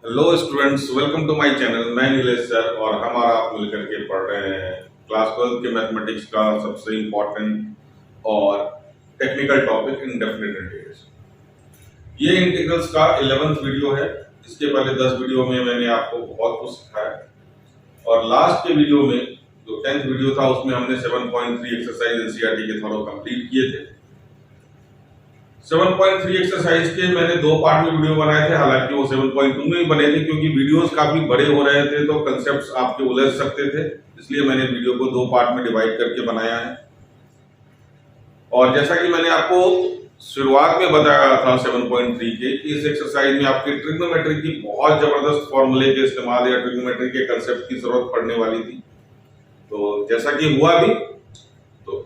Hello students, welcome to my channel. मैं Nilesh sir और हमारा आप मिलकर के पढ़ रहे हैं क्लास 12 के मैथमेटिक्स का सबसे इम्पोर्टेंट और टेक्निकल टॉपिक इंडेफिनिट इंटीग्रेशन। ये इंटीग्रल्स का 11th वीडियो है। इसके पहले 10 वीडियो में मैंने आपको बहुत कुछ सिखाया और लास्ट के वीडियो में जो 10th वीडियो था उसमें हमने 7.3 एक्सरसाइज एनसीईआरटी के थ्रू कंप्लीट किए थे। 7.3 एक्सरसाइज के मैंने 2 पार्ट में वीडियो बनाए थे, हालांकि वो 7.2 में ही बने थे क्योंकि वीडियोस काफी बड़े हो रहे थे तो कंसेप्ट्स आपके उलझ सकते थे, इसलिए मैंने वीडियो को 2 पार्ट में डिवाइड करके बनाया है। और जैसा कि मैंने आपको शुरुआत में बताया था 7.3 के कि इस एक्सरसाइज में आपके ट्रिग्नोमेट्री की बहुत जबरदस्त फॉर्मूले के इस्तेमाल या ट्रिग्नोमेट्री के कंसेप्ट की जरूरत पड़ने वाली थी। तो जैसा कि हुआ भी, तो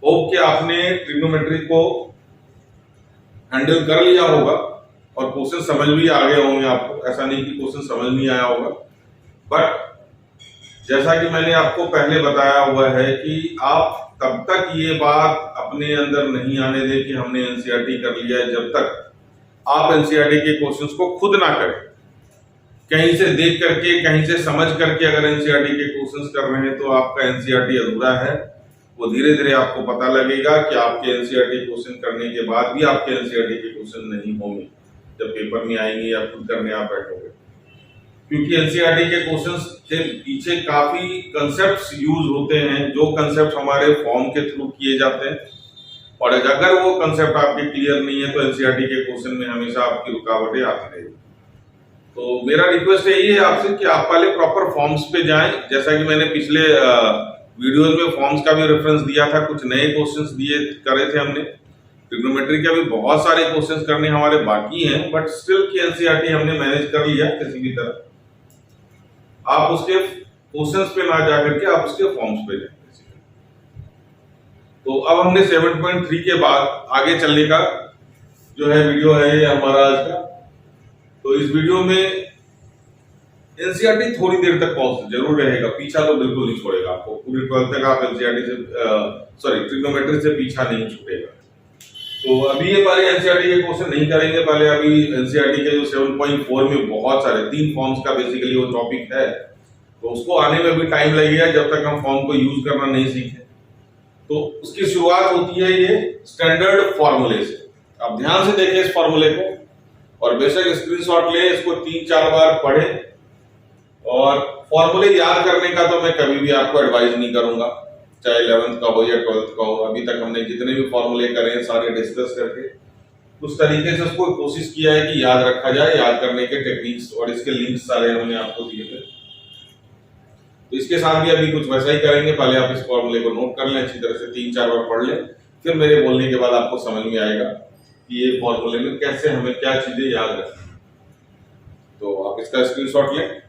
होप कि आपने ट्रिग्नोमेट्री को हैंडल कर लिया होगा और क्वेश्चन समझ भी आ गए होंगे आपको। ऐसा नहीं कि क्वेश्चन समझ नहीं आया होगा, बट जैसा कि मैंने आपको पहले बताया हुआ है कि आप तब तक ये बात अपने अंदर नहीं आने दें कि हमने एनसीईआरटी कर लिया है जब तक आप एनसीईआरटी के क्वेश्चंस को खुद ना करें। कहीं से देख करके, कहीं से समझ करके अगर एनसीईआरटी के क्वेश्चंस कर रहे हैं तो आपका एनसीईआरटी अधूरा है। वो धीरे धीरे आपको पता लगेगा कि आपके एनसीईआरटी क्वेश्चन करने के बाद भी आपके एनसीईआरटी के क्वेश्चन नहीं होंगे जब पेपर में आएंगे या खुद करने आप बैठोगे, क्योंकि एनसीईआरटी के क्वेश्चंस के पीछे काफी कंसेप्ट्स यूज होते हैं जो कंसेप्ट हमारे फॉर्म के थ्रू किए जाते हैं, और अगर वो कंसेप्ट आपके क्लियर नहीं है तो एनसीईआरटी के क्वेश्चन में हमेशा आपकी रुकावटें आती रहेगी। तो मेरा रिक्वेस्ट यही है आपसे कि आप पहले प्रॉपर फॉर्म्स पे जाएं। जैसा कि मैंने पिछले वीडियोस में फॉर्म्स का भी रेफरेंस दिया था, कुछ नए क्वेश्चंस दिए करे थे हमने। ट्रिग्नोमेट्री के भी बहुत सारे क्वेश्चंस करने हमारे बाकी हैं, बट स्टिल की एनसीईआरटी हमने मैनेज कर लिया किसी भी तरह। आप उसके क्वेश्चंस पे ना जा करके आप उसके फॉर्म्स पे जाएं। तो अब हमने 7.3 के बाद आगे चलने का जो है वीडियो है ये हमारा आज का। तो इस वीडियो में एनसीईआरटी थोड़ी देर तक पॉज जरूर रहेगा, पीछा तो बिल्कुल नहीं छोड़ेगा आपको। पूरी 12th तक आप एनसीईआरटी से ट्रिग्नोमेट्री से पीछा नहीं छूटेगा। तो अभी ये पहले एनसीईआरटी के क्वेश्चन नहीं करेंगे, पहले अभी एनसीईआरटी के जो 7.4 में बहुत सारे 3 फॉर्म्स का बेसिकली वो टॉपिक है, तो उसको आने में भी टाइम लगेगा जब तक हम फॉर्म को यूज करना नहीं सीखे। तो उसकी शुरुआत होती है ये स्टैंडर्ड फॉर्मूले से। आप ध्यान से देखें इस फॉर्मूले को और बेशक स्क्रीनशॉट ले, इसको 3-4 बार पढ़ें। और फॉर्मूले याद करने का तो मैं कभी भी आपको एडवाइस नहीं करूंगा, चाहे 11th का हो या 12th का हो। अभी तक हमने जितने भी फॉर्मूले करे हैं सारे डिस्कस करके उस तरीके से उसको कोशिश किया है कि याद रखा जाए। याद करने के टेक्निक्स और इसके लिंक्स सारे हमने आपको दिए थे, तो इसके साथ भी अभी कुछ वैसा ही करेंगे। पहले आप इस फॉर्मूले को नोट कर लें, अच्छी तरह से 3-4 बार पढ़ लें, फिर मेरे बोलने के बाद आपको समझ में आएगा कि ये फॉर्मूले में कैसे हमें क्या चीजें याद रखनी है। तो आप इसका स्क्रीनशॉट लें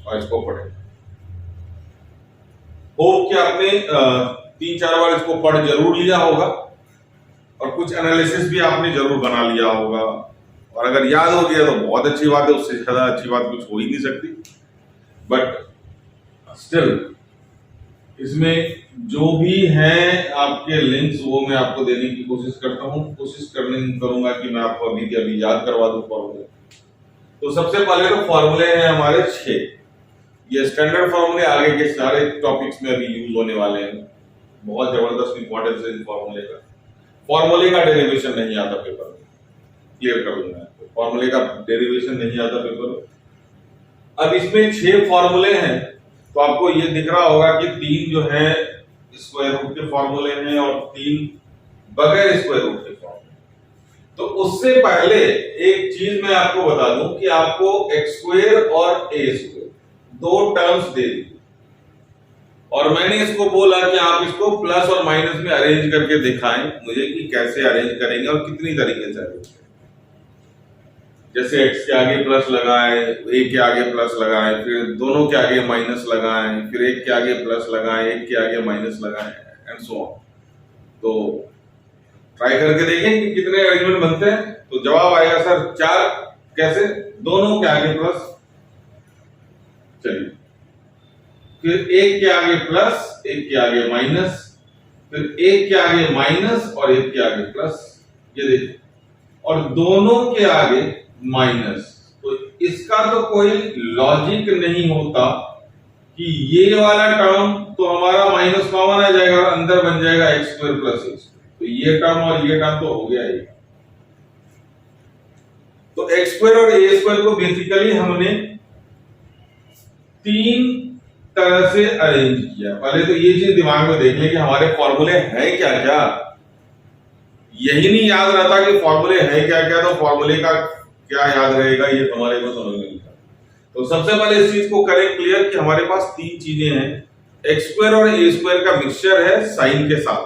और इसको पढ़ें। होप कि आपने 3-4 बार इसको पढ़ जरूर लिया होगा और कुछ एनालिसिस भी आपने जरूर बना लिया होगा, और अगर याद हो गया तो बहुत अच्छी बात है, उससे ज्यादा अच्छी बात कुछ हो ही नहीं सकती। बट स्टिल इसमें जो भी है आपके लिंक्स वो मैं आपको देने की कोशिश करता हूँ, कोशिश करूंगा कि मैं आपको अभी के अभी याद करवा दूं फॉर्मूले। तो सबसे पहले तो फॉर्मूले हैं हमारे 6। ये स्टैंडर्ड फॉर्मूले आगे के सारे टॉपिक्स में अभी यूज होने वाले हैं। बहुत जबरदस्त इंपॉर्टेंस है इन फॉर्मूले का। फॉर्मूले का डेरिवेशन नहीं आता पेपर में, क्लियर कर दूंगा आपको। फॉर्मूले का डेरिवेशन नहीं आता पेपर में। अब इसमें 6 फॉर्मूले हैं, तो आपको ये दिख रहा होगा कि 3 जो है स्क्वायर रूट के फॉर्मूले हैं और 3 बगैर स्क्वायर रूट के फॉर्मूले। तो उससे पहले एक चीज मैं आपको बता दूं कि आपको एक्स स्क्वायर और ए स्क्वायर 2 टर्म्स दे दी, और मैंने इसको बोला कि आप इसको प्लस और माइनस में अरेंज करके दिखाएं मुझे कि कैसे अरेंज करेंगे और कितनी तरीके से अरेंज करेंगे। जैसे x के आगे प्लस लगाएं, a के आगे प्लस लगाएं, फिर दोनों के आगे माइनस लगाएं, फिर एक के आगे प्लस लगाएं, एक के आगे माइनस लगाएं, एंड सो ऑन। तो ट्राई करके देखें कि कितने अरेंजमेंट बनते हैं। तो जवाब आएगा सर 4। कैसे? दोनों के आगे प्लस, चलिए, फिर एक के आगे प्लस, एक के आगे माइनस, फिर एक के आगे माइनस और एक के आगे प्लस, ये देखिए, और दोनों के आगे माइनस। तो इसका तो कोई लॉजिक नहीं होता कि ये वाला टर्म तो हमारा माइनस कॉमन आ जाएगा और अंदर बन जाएगा एक्स स्क्वायर प्लस ए स्क्वायर, तो ये टर्म और ये टर्म तो हो गया ही। तो एक्स स्क्वायर और ए स्क्वायर को बेसिकली हमने तीन तरह से अरेंज किया। पहले तो ये चीज दिमाग में देख लें कि हमारे फॉर्मूले हैं क्या क्या। यही नहीं याद रहता कि फॉर्मूले हैं क्या क्या, तो फॉर्मूले का क्या याद रहेगा ये हमारे को समझ में नहीं आता। तो सबसे पहले इस चीज को करें क्लियर कि हमारे पास तीन चीजें हैं, एक्स स्क्वायर और ए स्क्वायर का मिक्सचर है साइन के साथ।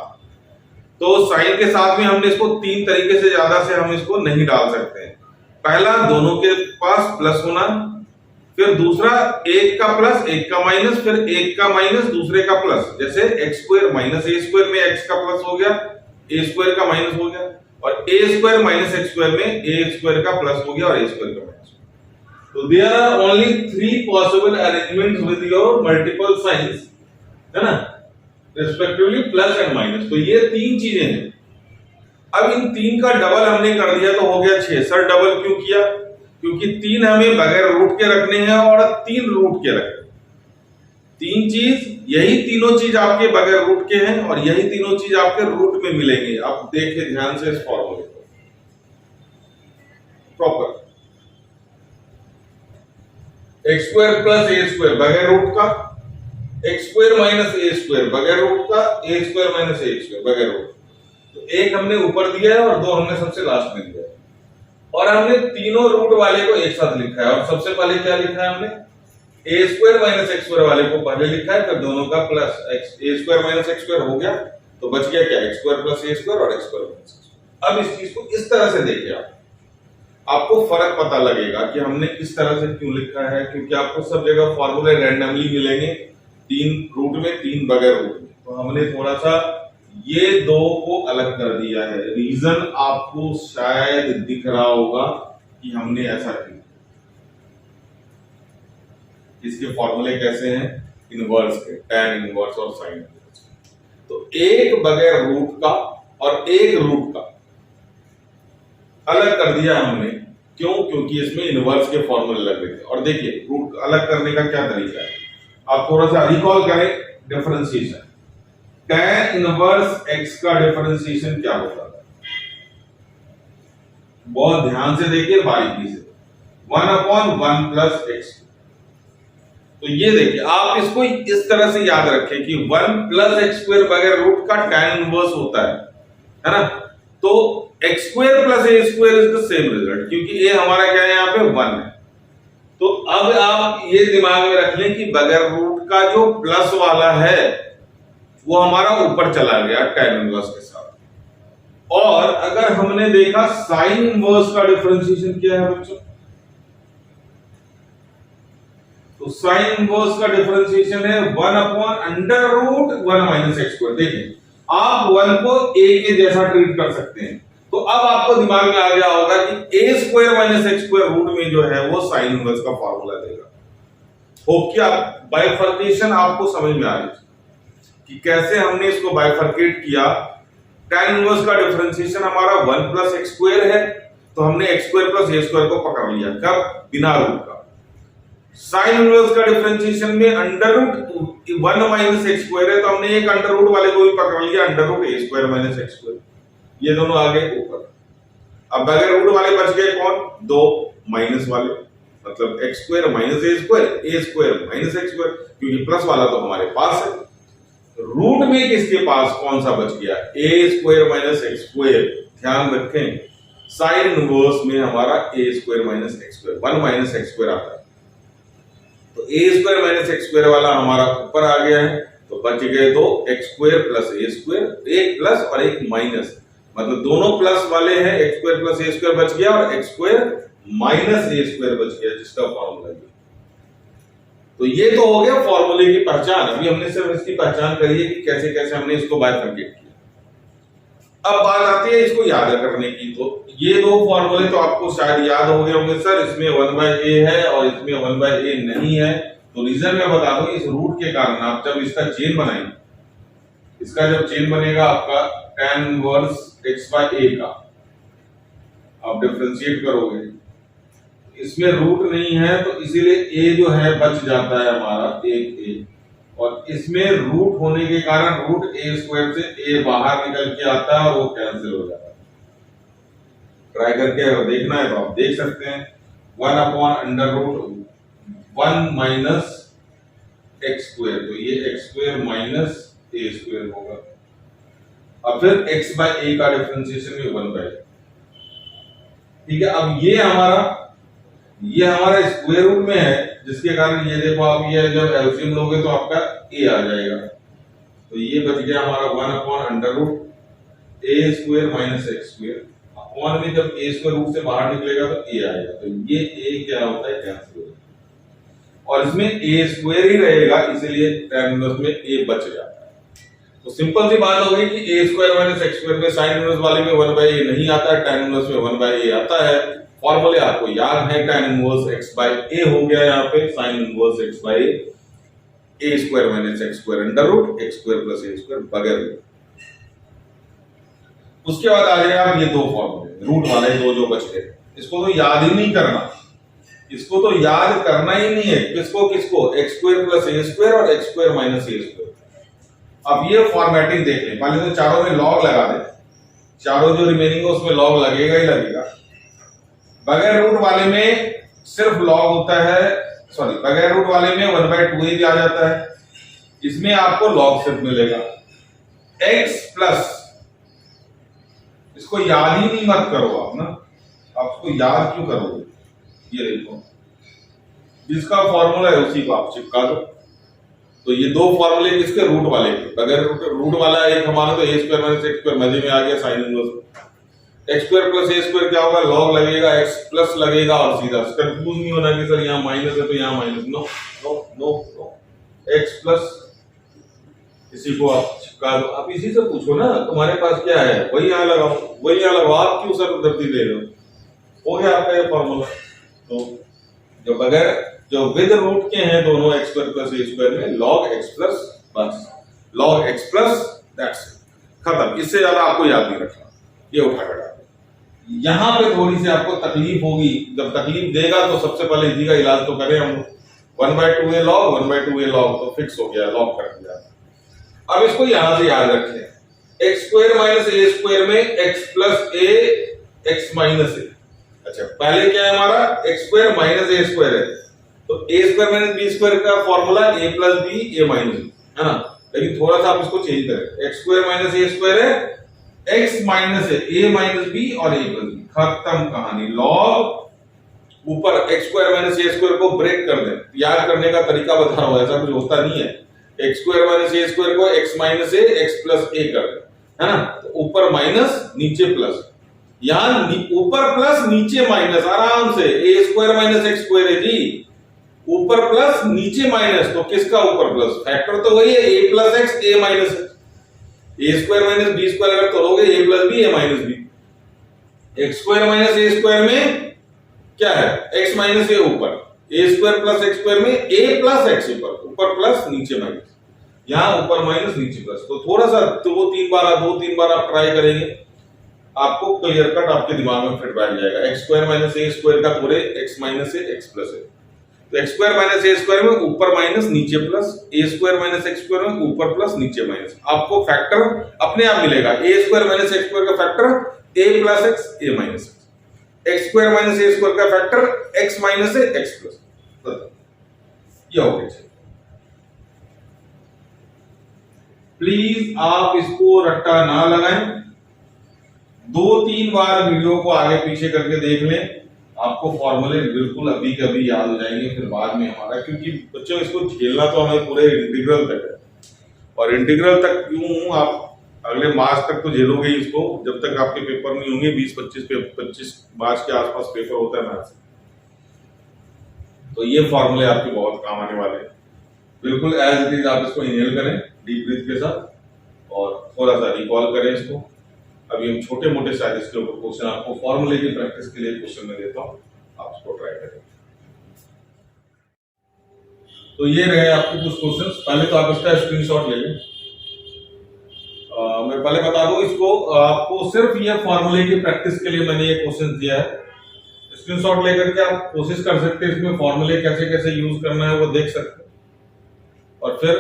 तो साइन के साथ में हमने इसको तीन तरीके से, ज्यादा से हम इसको नहीं डाल सकते हैं। पहला, दोनों के पास प्लस होना, फिर दूसरा एक का प्लस एक का माइनस, फिर एक का माइनस दूसरे का प्लस। जैसे x square minus a square में एक्स का प्लस हो गया, ए स्क्वायर का माइनस हो गया, और a square minus x square में ए स्क्वायर का प्लस हो गया और ए स्क्वायर का माइनस। तो there are only 3 possible arrangements with your multiple signs, है ना, रिस्पेक्टिवली प्लस एंड माइनस। तो ये तीन चीजें हैं। अब इन तीन का डबल हमने कर दिया तो हो गया 6। सर डबल क्यों किया? क्योंकि तीन हमें बगैर रूट के रखने हैं और तीन रूट के रखने। तीन चीज, यही तीनों चीज आपके बगैर रूट के हैं और यही तीनों चीज आपके रूट में मिलेंगे। अब देखिए ध्यान से इस फॉर्मूले को प्रॉपर। एक्स स्क्वायर प्लस ए स्क्वायर बगैर रूट का, x square minus a square बगैर रूट का, ए स्क्वायर माइनस ए स्क्वायर बगैर रूट। तो एक हमने ऊपर दिया है और दो हमने सबसे लास्ट में दिया है, और हमने तीनों रूट वाले को एक साथ लिखा है। और सबसे पहले क्या लिखा है हमने? ए स्क्वायर माइनस एक्स स्क्वायर वाले को पहले लिखा है, फिर दोनों का प्लस एक्स, ए स्क्वायर माइनस एक्स स्क्वायर हो गया, तो बच गया क्या? एक्स स्क्वायर प्लस ए स्क्वायर और x square minus x square. अब इस चीज को इस तरह से देखिए आप, आपको फर्क पता लगेगा कि हमने इस तरह से क्यों लिखा है। क्योंकि आपको सब जगह फॉर्मूले रैंडमली मिलेंगे, तीन रूट में तीन बगैर रूट में। तो हमने थोड़ा सा ये दो को अलग कर दिया है। रीजन आपको शायद दिख रहा होगा कि हमने ऐसा क्यों। इसके फॉर्मूले कैसे हैं? इनवर्स के, tan इनवर्स और sin इनवर्स। तो एक बगैर रूट का और एक रूट का अलग कर दिया हमने। क्यों? क्योंकि इसमें इनवर्स के फॉर्मूले लग रहे थे। और देखिए रूट अलग करने का क्या तरीका है, आप थोड़ा सा रिकॉल करें डिफरेंशिएशन। tan इनवर्स x का डिफरेंशिएशन क्या होता है? बहुत ध्यान से देखिए, बारीकी से। 1/1 प्लस x। तो ये देखिए, आप इसको इस तरह से याद रखें कि 1 प्लस एक्स स्क्वायर बगैर रूट का tan इनवर्स होता है ना। तो x square plus A square is the same result, क्योंकि ए हमारा क्या है यहाँ पे 1 है। तो अब आप ये दिमाग में रख लें कि बगैर रूट का जो प्लस वाला है वो हमारा ऊपर चला गया tan इनवर्स के साथ। और अगर हमने देखा sin इनवर्स का डिफरेंशिएशन क्या है बच्चों, तो sin इनवर्स का डिफरेंशिएशन है 1/√1 माइनस एक्स स्क्वायर। देखिए आप 1 को a के जैसा ट्रीट कर सकते हैं। तो अब आपको दिमाग में आ गया होगा कि a square minus x square root में जो है वो sin इनवर्स का फॉर्मूला देगा। होप कि आप बाइफर्केशन आपको समझ में आ रही कि कैसे हमने इसको बाइफर्केट किया। tan इनवर्स का डिफरेंशिएशन हमारा 1 प्लस एक्स स्क्वायर है, तो हमने एक्स स्क्वायर प्लस ए स्क्वायर को पकड़ लिया। कब? बिना रूट का। साइन इनवर्स का डिफरेंशिएशन में √1 माइनस एक्स स्क्वायर है, तो हमने एक अंडर रूट वाले को भी पकड़ लिया, √a square minus x square. ये दोनों आ गए ऊपर। अब बगैर रूट वाले बच गए कौन? दो माइनस वाले, मतलब x square minus a square minus x square, क्योंकि प्लस वाला तो हमारे पास है। रूट में किसके पास कौन सा बच गया? A square minus x square. ध्यान रखें साइन इनवर्स में हमारा a square minus x square 1 minus x square आता है, तो a square minus x square वाला हमारा ऊपर आ गया है। तो बच गए दो, एक्स स्क्वायर प्लस ए स्क्वायर, एक प्लस और एक माइनस, मतलब दोनों प्लस वाले हैं। एक्स स्क्वायर प्लस ए स्क्वायर बच गया और x square minus a square बच गया, जिसका फॉर्मूला है। तो ये तो हो गया फॉर्मूले की पहचान। अभी हमने सिर्फ इसकी पहचान करी है कि कैसे कैसे हमने इसको बाइफर्केट किया। अब बात आती है इसको याद करने की। तो ये दो फॉर्मूले तो आपको शायद याद हो गए होंगे सर, इसमें 1/a है और इसमें 1/a नहीं है। तो रीजन मैं बता दूं, इस रूट के कारण आप जब इसका चेन बनाएंगे, इसका जब चेन बनेगा आपका tan इनवर्स x/a का, आप डिफरेंशिएट करोगे, इसमें रूट नहीं है तो इसीलिए ए जो है बच जाता है हमारा, एक ए, और इसमें रूट होने के कारण रूट ए स्क्वायर से ए बाहर निकल के आता है और वो कैंसिल हो जाता है। ट्राई करके अगर देखना है तो आप देख सकते हैं, 1/√1 माइनस एक्स स्क्वायर, तो ये x square minus a square होगा, और फिर x बाय a का डिफरेंशिएशन भी 1/, ठीक है। अब ये हमारा स्क्वायर रूट में है, जिसके कारण ये देखो आप, ये जब एलसीएम लोगे तो आपका a आ जाएगा, तो ये बच गया हमारा 1/√a square minus x square, upon में जब a स्क्वायर रूट से बाहर निकलेगा तो a आएगा, तो ये a क्या होता है, कैंसिल हो जाएगा, और इसमें a स्क्वायर ही रहेगा, इसीलिए tan इनवर्स में a बच जाता है। तो सिंपल सी बात हो गई कि a square minus x square में साइन इनवर्स वाले में 1/a नहीं आता है, tan इनवर्स में 1/a आता है। फॉर्मूले आपको याद है, tan inverse x by a हो गया यहाँ पे, sin inverse x by a square minus x square under root x square plus a square वगैरह। उसके बाद आ जाएगा आप ये दो फॉर्मूले रूट वाले दो जो बच गए, इसको तो याद ही नहीं करना, इसको तो याद करना ही नहीं है, किसको x square plus a square और x square minus a square. अब ये फॉर्मेटिंग देख लें, पहले तो चारों में लॉग लगा दें, चारों जो रिमेनिंग है उसमें लॉग लगेगा ही लगेगा। बगैर रूट वाले में सिर्फ लॉग होता है, सॉरी बगैर रूट वाले में 1/2 दिया जाता है, इसमें आपको लॉग सिर्फ मिलेगा x प्लस, इसको याद ही नहीं मत करो आप ना, आप इसको याद क्यों करोगे, ये देखो जिसका फॉर्मूला है उसी को आप चिपका दो। तो ये दो फॉर्मूले किसके, रूट वाले के, बगैर रूट वाला एक हमारा तो a square minus x square मजे में आ गया, sine inverse x square plus a square क्या होगा, लॉग लगेगा, x प्लस लगेगा, और सीधा कंफ्यूज नहीं होना कि सर यहाँ माइनस है तो यहाँ minus, no no no no, x plus, इसी को आप चिपका दो। आप इसी से पूछो ना तुम्हारे पास क्या है, वही यहाँ लगाओ, वही यहाँ लगाओ, आप क्यों सर दर्दी ले रहे हो गया आपका ये फॉर्मूला। तो जो बगैर जो विद रूट के हैं दोनों x square plus a square में log x प्लस, बस log x plus, that's it, खत्म, इससे ज्यादा आपको याद नहीं रखना, ये उठा कर डालो। यहाँ पे थोड़ी सी आपको तकलीफ होगी, जब तकलीफ देगा तो सबसे पहले इसी का इलाज तो करें हम, 1/2a log 1/2a log तो फिक्स हो गया, लॉग कर दिया। अब इसको यहां से याद रखें, x square minus a square में x plus a x minus a, अच्छा पहले क्या है हमारा, x square minus a square है, तो a square minus b square का formula a plus b a minus b है ना, लेकिन थोड़ा सा आप इसको चेंज करें, x square minus a square है, x माइनस है a माइनस b और a प्लस b, खत्म कहानी। लॉग ऊपर x square minus a square को ब्रेक कर दें, याद करने का तरीका बता रहा हूं, ऐसा कुछ होता नहीं है, x square minus a square को x minus a x plus a कर दें, है ना, तो ऊपर माइनस नीचे प्लस, यहां ऊपर प्लस नीचे माइनस, आराम से a square minus x square है जी, ऊपर प्लस नीचे माइनस, तो किसका ऊपर प्लस, फैक्टर तो वही है, a plus x a minus a square minus b square अगर तोड़ोगे a plus b a minus b, x square minus a square में क्या है, x माइनस a ऊपर, a square plus x square में a plus x ऊपर plus नीचे minus, यहाँ ऊपर माइनस नीचे प्लस, तो थोड़ा सा दो तीन बार आप ट्राई करेंगे, आपको क्लियर कट आपके दिमाग में फिट बैठ जाएगा। x square minus a square का पूरे x minus a x plus a, तो x square minus a square में ऊपर माइनस नीचे plus, a square minus x square में ऊपर प्लस नीचे माइनस, आपको फैक्टर अपने आप मिलेगा, a square minus x square का factor a plus x a minus x square minus a square का factor x minus a x plus, ये हो गया। प्लीज आप इसको रट्टा ना लगाएं, 2-3 बार वीडियो को आगे पीछे करके देख लें, आपको फॉर्मूले बिल्कुल अभी के अभी याद हो जाएंगे, फिर बाद में हमारा, क्योंकि बच्चों इसको झेलना तो हमें पूरे इंटीग्रल तक है, और इंटीग्रल तक क्यों, आप अगले मार्च तक तो झेलोगे इसको, जब तक आपके पेपर नहीं होंगे, 20-25 मार्च के आसपास पेपर होता है मैथ्स, तो ये फॉर्मूले आपके बहुत काम आने वाले हैं। बिल्कुल एज इट इज आप इसको इनहेल करें डीप ब्रीथ के साथ, और थोड़ा सा रिकॉल करें इसको। अभी हम छोटे मोटे शायद इसके ऊपर क्वेश्चन आपको फॉर्मूले की प्रैक्टिस के लिए क्वेश्चन में देता हूं, आप इसको ट्राई करें। तो ये रहे आपके कुछ क्वेश्चंस, पहले तो आप इसका स्क्रीनशॉट ले लें। मैं पहले बता दूं इसको, आपको सिर्फ ये फॉर्मूले की प्रैक्टिस के लिए मैंने ये क्वेश्चन दिया है, स्क्रीनशॉट लेकर के आप कोशिश कर सकते हैं, इसमें फॉर्मूले कैसे कैसे यूज करना है वो देख सकते हैं, और फिर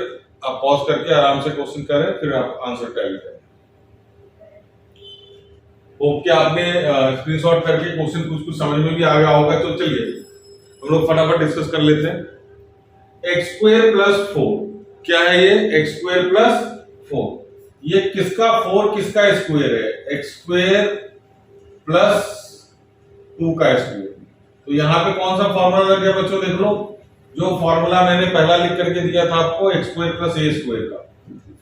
आप पॉज करके आराम से क्वेश्चन करें, फिर आप आंसर टैली करें। होप कि आपने स्क्रीनशॉट करके क्वेश्चन कुछ समझ में भी आ गया होगा। तो चलिए हम लोग फटाफट डिस्कस कर लेते हैं। एक्स स्क्वायर प्लस 4, क्या है ये? एक्स स्क्वायर प्लस 4, ये किसका 4 किसका स्क्वायर है? एक्स स्क्वायर प्लस 2 का स्क्वायर। तो यहाँ पे कौन सा फॉर्मूला लग गया बच्चों? देख लो, जो फॉर्मूला मैंने पहला लिख करके दिया था आपको, एक्स स्क्वायर प्लस ए स्क्वायर का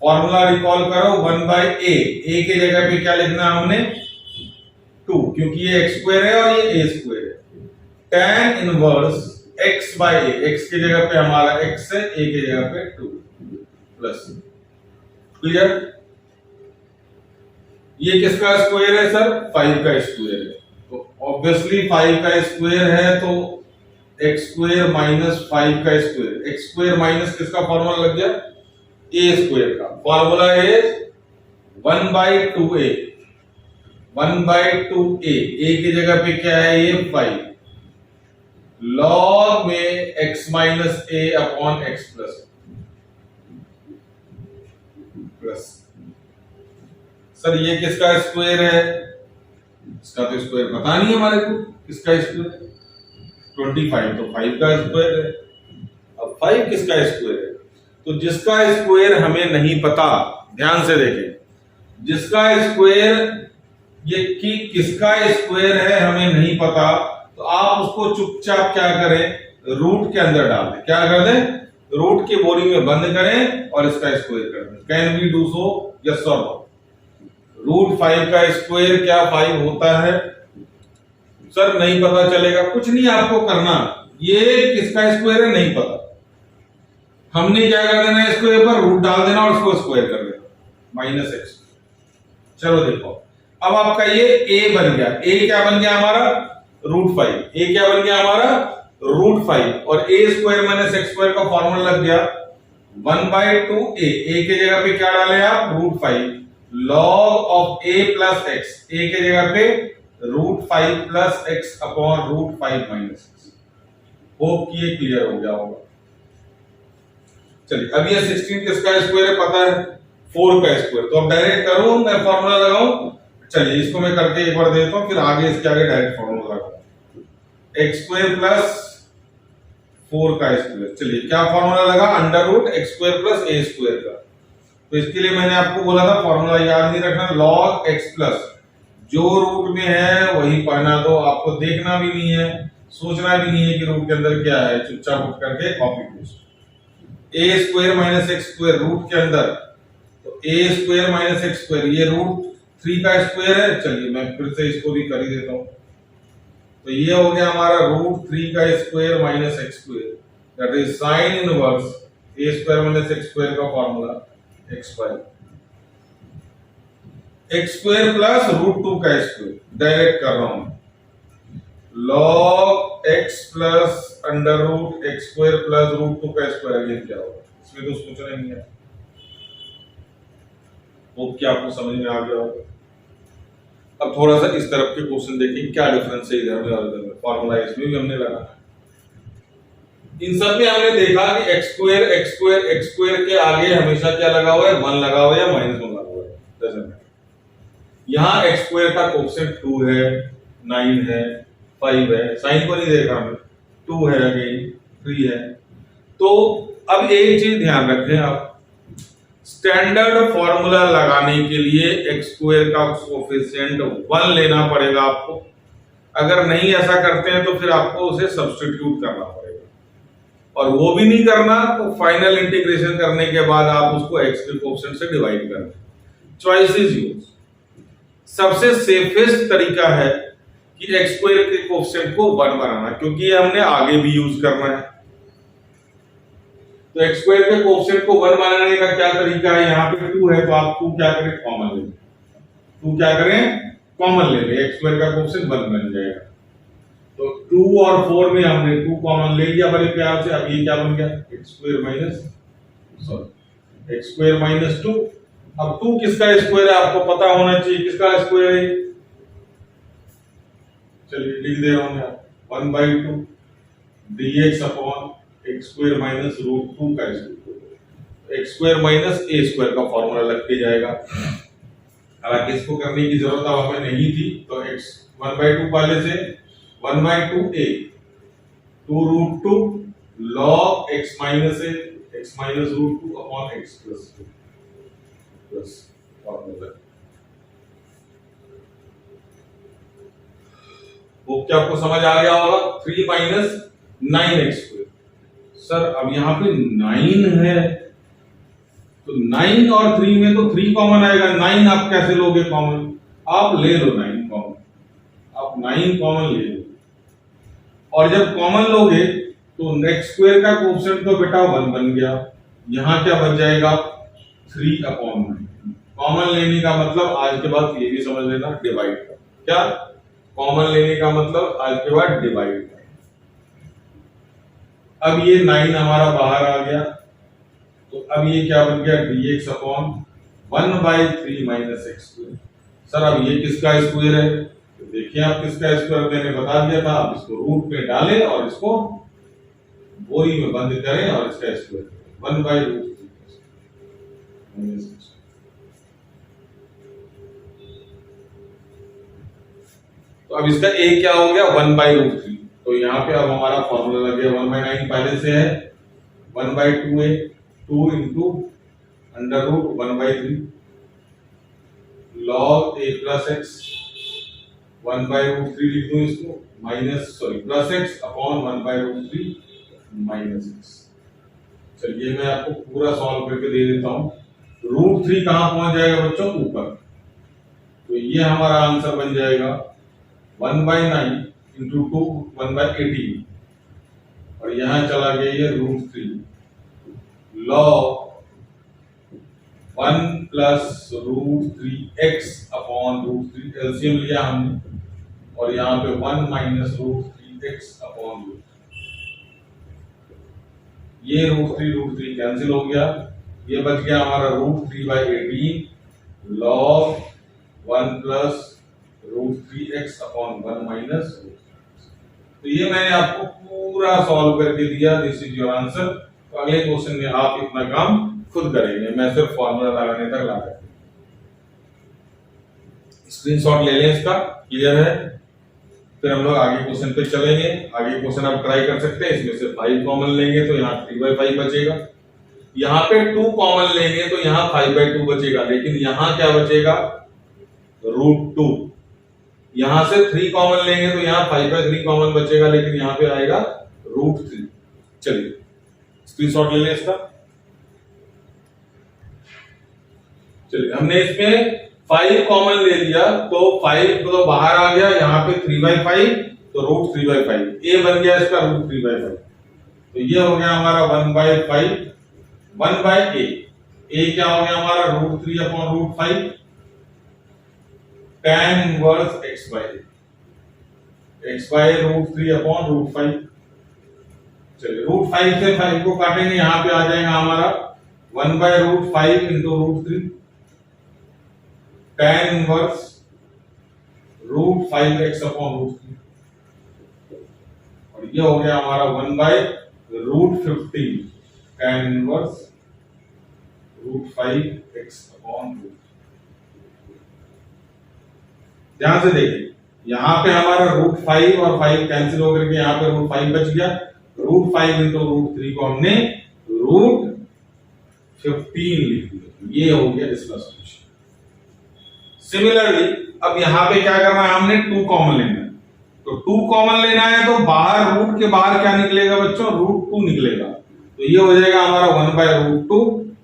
फॉर्मूला रिकॉल करो, 1/a। ए की जगह पे क्या लिखना है हमने? 2, क्योंकि ये एक्स स्क्वायर है और ये ए स्क्वायर है। tan inverse x by a, x की जगह पे हमारा x है, a की जगह पे 2 प्लस। क्लियर? ये किसका स्क्वायर है सर? 5 का स्क्वायर है। तो ऑब्वियसली 5 का स्क्वायर है तो x स्क्वायर माइनस 5 का स्क्वायर। x स्क्वायर माइनस किसका फॉर्मूला लग गया? a स्क्वायर का। फॉर्मूला है 1/2a, 1/2a। a की जगह पे क्या है? ये 5 log में x minus a upon x plus sir ये किसका स्क्वायर है? इसका तो स्क्वायर पता नहीं है हमारे को, किसका स्क्वायर? 25, तो 5 का स्क्वायर है। अब 5 किसका स्क्वायर है? तो जिसका स्क्वायर हमें नहीं पता, ध्यान से देखें, जिसका स्क्वायर ये कि किसका स्क्वायर है हमें नहीं पता, तो आप उसको चुपचाप क्या करें? रूट के अंदर डाल दें। क्या कर दें? रूट की बोरी में बंद करें और इसका स्क्वायर कर दें। Can we do so? Yes और नो? रूट 5 का स्क्वायर क्या 5 होता है? सर नहीं पता चलेगा। कुछ नहीं आपको करना, ये किसका स्क्वायर है नहीं पता, हमने क्या कर देना? स्क्वायर पर रूट डाल देना और उसको स्क्वायर कर देना, -x। चलो देखो, अब आपका ये a बन गया। a क्या बन गया हमारा? √5। a क्या बन गया हमारा? √5। और a square minus x square का फॉर्मूला लग गया 1/2a। a की जगह पे क्या डाले आप? √5 log of a plus x। a की जगह पे √5 plus x upon √5 minus x। Hope कि ये क्लियर हो गया होगा। चलिए, अब ये 16 किसका स्क्वायर है पता है? 4 का स्क्वायर। तो अब डायरेक्ट करूं, मैं फॉर्मूला लगाऊं? चलिए इसको मैं करके एक बार देता हूं, फिर आगे इसके आगे डायरेक्ट फॉर्मूला लगाऊं। एक्स स्क्वायर प्लस 4 का स्क्वायर। चलिए क्या फॉर्मूला लगा? √x square plus a square का। तो इसके लिए मैंने आपको बोला था फॉर्मूला याद नहीं रखना, log x प्लस जो रूट में है वही पढ़ना दो, आपको देखना भी नहीं है, सोचना भी नहीं है कि रूट के अंदर क्या है, चुपचाप उठ करके copy paste. a square minus x square root के अंदर, तो a square minus x square ये √3 का स्क्वायर है। चलिए मैं फिर से इसको भी कर ही देता हूं। तो ये हो गया हमारा √3 का square minus x square, that is sine inverse a square minus x square का formula x square. x square plus √2 का स्क्वायर, डायरेक्ट कर रहा हूं, log x plus √x square plus √2 का स्क्वायर। अगेन क्या होगा? इसमें तो सोचना नहीं है। होप कि आपको समझ में आ गया होगा। अब थोड़ा सा इस तरफ के क्वेश्चन देखिए, क्या डिफरेंस है इधर में और इधर में। फॉर्मूला इसमें भी हमने लगाना है। इन सब में हमने देखा कि x स्क्वायर के आगे हमेशा क्या लगा हुआ है? 1 लगा हुआ है या -1 लगा हुआ है, डजंट मैटर। यहाँ x स्क्वायर का कोएफिशिएंट 2 है, 9 है, 5 है, साइन को नहीं देखा हमने, 2 है, अगेन 3 है। तो अब एक चीज ध्यान रखें आप, स्टैंडर्ड फॉर्मूला लगाने के लिए एक्स स्क्वायर का कोएफिशिएंट 1 लेना पड़ेगा आपको। अगर नहीं ऐसा करते हैं तो फिर आपको उसे सब्स्टिट्यूट करना पड़ेगा, और वो भी नहीं करना तो फाइनल इंटीग्रेशन करने के बाद आप उसको एक्स के कोएफिशिएंट से डिवाइड कर दें। Choice is use. सबसे सेफेस्ट तरीका है कि एक्स स्क्वायर के कोएफिशिएंट को 1 बनाना, क्योंकि ये हमने आगे भी यूज करना है। तो एक्स स्क्वायर के कोएफिशिएंट को 1 बनाने का क्या तरीका है? यहाँ पे 2 है तो आप 2 क्या करें? कॉमन ले लें। 2 क्या करें? कॉमन ले लें। एक्स स्क्वायर का कोएफिशिएंट 1 बन जाएगा। तो 2 और 4 में हमने 2 कॉमन ले लिया बड़े प्यार से। अब ये क्या बन गया? X square minus 2। अब 2 किसका स्क्वायर है आपको पता होना चाहिए, किसका स्क्वायर है? चलिए लिख दे रहा हूं मैं। 1/2 dx upon x square minus root 2 का square, x square minus a square का फॉर्मूला लग के जाएगा। हालांकि इसको करने की जरूरत अब हमें नहीं थी, तो x 1/2 वाले से 1/2 a 2 root 2 log x minus a x minus root 2 upon x plus 2 plus formula. वो क्या आपको समझ आ गया होगा? 3 माइनस 9x स्क्वायर। सर अब यहाँ पे 9 है, तो 9 और 3 में तो 3 कॉमन आएगा, 9 आप कैसे लोगे कॉमन? आप ले लो 9 कॉमन, आप 9 कॉमन ले लो, और जब कॉमन लोगे तो x स्क्वायर का कोएफिशिएंट तो बेटा 1 बन गया, यहाँ क्या बच जाएगा 3/9। कॉमन लेने का मतलब आज के बाद ये भी समझ लेना, डिवाइड का। क्या कॉमन लेने का मतलब आज के बाद डिवाइड का। अब ये 9 हमारा बाहर आ गया, तो अब ये क्या बन गया dx upon 1/3 minus x square. Sir अब ये किसका स्क्वायर है? तो देखिए आप किसका स्क्वायर, मैंने बता दिया था, आप इसको रूट में डालें और इसको बोरी में बंद करें और इसका स्क्वायर 1/√3 माइनस। तो अब इसका a क्या हो गया 1/√3, तो यहाँ पे अब हमारा फॉर्मूला लग गया 1/9 पहले से है 1/2a 2 into √1/3 log a plus x 1/√3 लिख दूं इसको minus plus x upon 1/√3 minus x। चलिए मैं आपको पूरा सॉल्व करके दे देता हूं। √3 कहां पहुंच जाएगा बच्चों? ऊपर, तो ये हमारा आंसर बन जाएगा 1/9 into 2 1/18, और यहां चला गया ये √3 log 1 plus √3x upon √3, LCM लिया हमने, और यहाँ पे 1 माइनस √3x अपॉन √3। ये √3 कैंसिल हो गया, ये बच गया हमारा √3/18 log 1 plus √3x upon 1 minus. तो ये मैंने आपको पूरा सॉल्व करके दिया, दिस इज योर आंसर। तो अगले क्वेश्चन में आप इतना काम खुद करेंगे, मैं सिर्फ फॉर्मूला लगाने तक ला रहा हूं। स्क्रीनशॉट ले लें इसका, क्लियर है? फिर हम लोग आगे क्वेश्चन पे चलेंगे। आगे क्वेश्चन आप ट्राई कर सकते हैं, इसमें से 5 कॉमन लेंगे तो यहाँ 3/5 बचेगा, यहाँ पे 2 कॉमन लेंगे तो यहाँ 5/2 बचेगा, लेकिन यहाँ क्या बचेगा √2। यहां से 3 कॉमन लेंगे तो यहाँ 5/3 कॉमन बचेगा, लेकिन यहाँ पे आएगा √3। चलिए स्क्रीनशॉट ले लें इसका। चलिए हमने इसमें 5 कॉमन ले लिया, तो 5 तो बाहर आ गया, यहाँ पे 3/5 तो √3/5, a बन गया इसका √3/5। तो ये हो गया हमारा 1/5 1/a, a क्या हो गया हमारा √3 upon √5 tan inverse x by √3 upon √5। चलिए √5 से 5 को काटेंगे, यहाँ पे आ जाएगा हमारा 1/√5 into √3 tan inverse √5x upon √3, और ये हो गया हमारा 1/√15 tan इनवर्स √5x अपॉन √3। ध्यान से देखिए, यहां पे हमारा √5 और 5 कैंसिल होकर के यहाँ पे √5 बच गया, √5 into √3 को हमने √15 लिख दिया, ये हो गया इसका सॉल्यूशन। सिमिलरली अब यहाँ पे क्या करना है, हमने 2 कॉमन लेना है, तो 2 कॉमन लेना है तो बाहर रूट के बाहर क्या निकलेगा बच्चों, √2 निकलेगा, तो ये हो जाएगा हमारा 1/√2,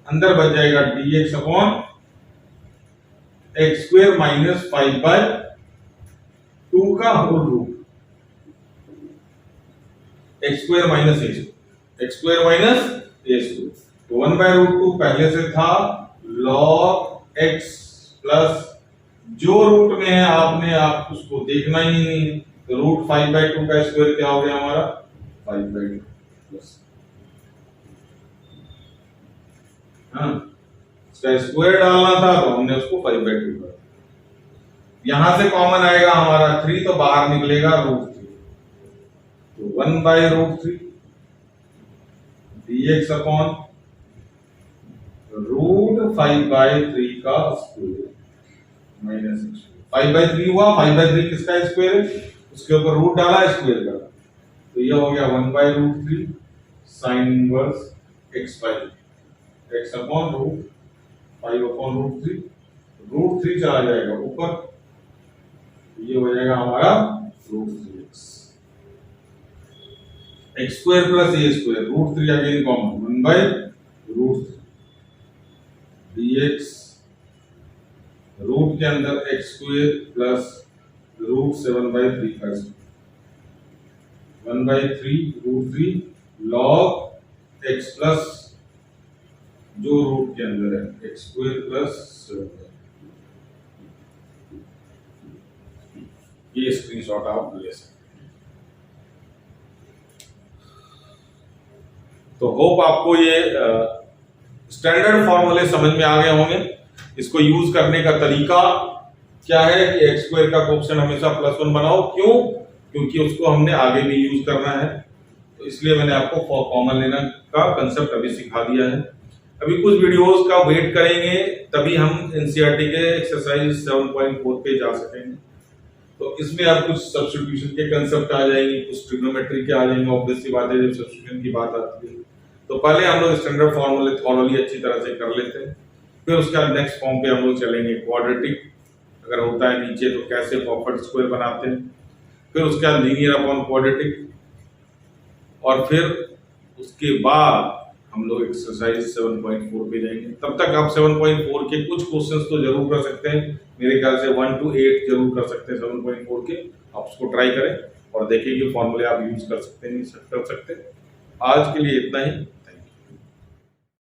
अंदर बच जाएगा dx upon x square minus 5/2 का whole root, x square minus a square, x square minus a square. तो 1/√2 पहले से था log x प्लस जो रूट में है आप उसको देखना ही नहीं है, तो √5/2 का स्क्वायर क्या हो गया हमारा 5/2 प्लस, हाँ इसका स्क्वायर डालना था तो हमने उसको 5/2 कर, यहां से कॉमन आएगा हमारा 3 तो बाहर निकलेगा √3, 1/√3 dx अपॉन √5/3 का स्क्वायर माइनस 5/3 हुआ। 5/3 किसका स्क्वायर है, उसके ऊपर रूट डाला, स्क्वायर का, तो ये हो गया 1/√3 साइन इनवर्स x अपॉन √5/√3, √3 चला जाएगा ऊपर, ये हो जाएगा हमारा √3x, x square plus a square, √3 again common, 1/√3 dx root के अंदर x स्क्वायर प्लस √7/3 का स्क्वायर, 1/3√3 log x प्लस जो रूट के अंदर है x स्क्वायर प्लस 7। ये स्क्रीनशॉट आप ले सकते हैं। तो होप आपको ये स्टैंडर्ड फॉर्मूले समझ में आ गए होंगे। इसको यूज करने का तरीका क्या है कि x स्क्वायर का कोएफिशिएंट हमेशा +1 बनाओ, क्यों, क्योंकि उसको हमने आगे भी यूज करना है, तो इसलिए मैंने आपको कॉमन लेना का कंसेप्ट अभी सिखा दिया है। अभी कुछ वीडियोस का वेट करेंगे, तभी हम एनसीईआरटी के एक्सरसाइज 7.4 पे जा सकेंगे। तो इसमें आप कुछ सब्स्टिट्यूशन के कंसेप्ट आ जाएंगे, कुछ ट्रिग्नोमेट्री के आ जाएंगे। ऑब्वियस सी बात है, जब सब्स्टिट्यूशन की बात आती है तो पहले हम लोग स्टैंडर्ड फॉर्मूले थॉरोली अच्छी तरह से कर लेते हैं, फिर उसके बाद नेक्स्ट फॉर्म पे हम लोग चलेंगे। क्वाड्रेटिक अगर होता है नीचे तो कैसे प्रॉपर्ट स्क्वायर बनाते हैं, फिर उसके बाद लीनियर अपॉन क्वाड्रेटिक, और फिर उसके बाद हम लोग एक्सरसाइज 7.4 पे जाएंगे। तब तक आप 7.4 के कुछ क्वेश्चंस तो जरूर कर सकते हैं, मेरे ख्याल से 1 to 8 जरूर कर सकते हैं 7.4 के। आप उसको ट्राई करें और देखिए कि फॉर्मूले आप यूज कर सकते हैं नहीं कर सकते। आज के लिए इतना ही।